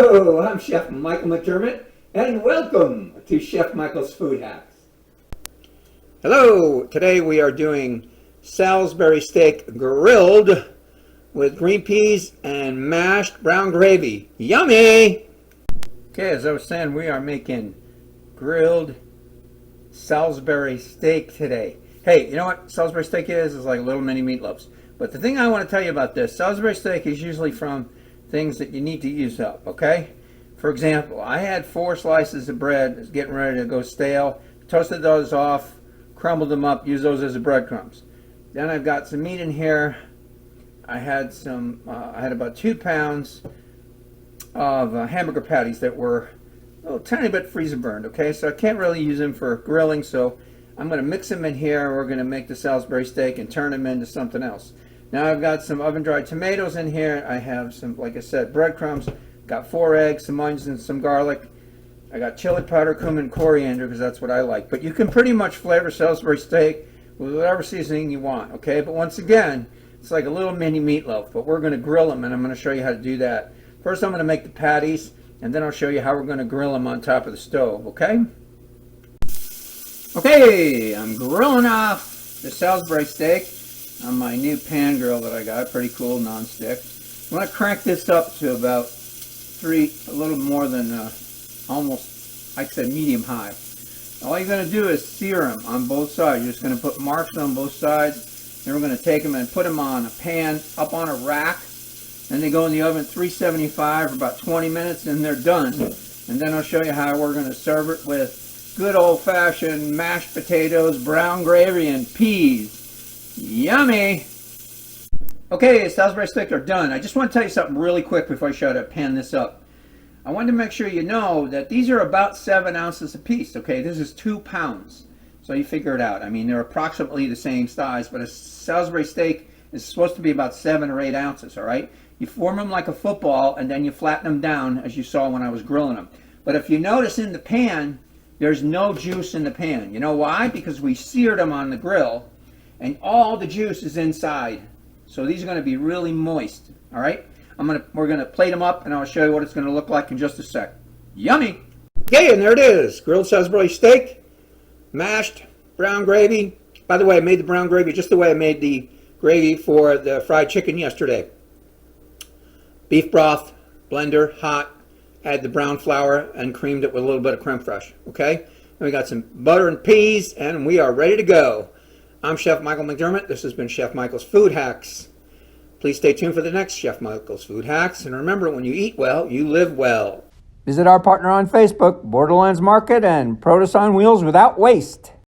Hello, I'm Chef Michael McDermott, and welcome to Chef Michael's Food Hacks. Hello, today we are doing Salisbury steak grilled with green peas and mashed brown gravy. Yummy! Okay, as I was saying, we are making grilled Salisbury steak today. Hey, you know what Salisbury steak is? It's like little mini meatloaves. But the thing I want to tell you about this, Salisbury steak is usually from things that you need to use up, okay? For example, I had 4 slices of bread getting ready to go stale, toasted those off, crumbled them up, used those as breadcrumbs. Then I've got some meat in here. I had about 2 pounds of hamburger patties that were a little tiny bit freezer burned, okay? So I can't really use them for grilling, so I'm going to mix them in here. We're going to make the Salisbury steak and turn them into something else. Now I've got some oven-dried tomatoes in here. I have some, like I said, breadcrumbs. Got 4 eggs, some onions, and some garlic. I got chili powder, cumin, coriander, because that's what I like. But you can pretty much flavor Salisbury steak with whatever seasoning you want, okay? But once again, it's like a little mini meatloaf. But we're going to grill them, and I'm going to show you how to do that. First, I'm going to make the patties, and then I'll show you how we're going to grill them on top of the stove, okay? Okay, I'm grilling off the Salisbury steak on my new pan grill that I got, pretty cool, non-stick. I'm going to crank this up to about a little more than almost, like I said, medium high. All you're going to do is sear them on both sides. You're just going to put marks on both sides. Then we're going to take them and put them on a pan, up on a rack. Then they go in the oven 375 for about 20 minutes and they're done. And then I'll show you how we're going to serve it with good old-fashioned mashed potatoes, brown gravy, and peas. Yummy! Okay, Salisbury steak are done. I just want to tell you something really quick before I show you how to pan this up. I wanted to make sure you know that these are about 7 ounces a piece, okay? This is 2 pounds. So you figure it out. I mean, they're approximately the same size, but a Salisbury steak is supposed to be about 7 or 8 ounces, all right? You form them like a football, and then you flatten them down, as you saw when I was grilling them. But if you notice in the pan, there's no juice in the pan. You know why? Because we seared them on the grill, and all the juice is inside. So these are going to be really moist, all right? We're going to plate them up, and I'll show you what it's going to look like in just a sec. Yummy! Okay, and there it is. Grilled Salisbury steak, mashed brown gravy. By the way, I made the brown gravy just the way I made the gravy for the fried chicken yesterday. Beef broth, blender, hot, add the brown flour, and creamed it with a little bit of creme fraiche, okay? And we got some butter and peas, and we are ready to go. I'm Chef Michael McDermott. This has been Chef Michael's Food Hacks. Please stay tuned for the next Chef Michael's Food Hacks. And remember, when you eat well, you live well. Visit our partner on Facebook, Borderlands Market and Produce on Wheels Without Waste.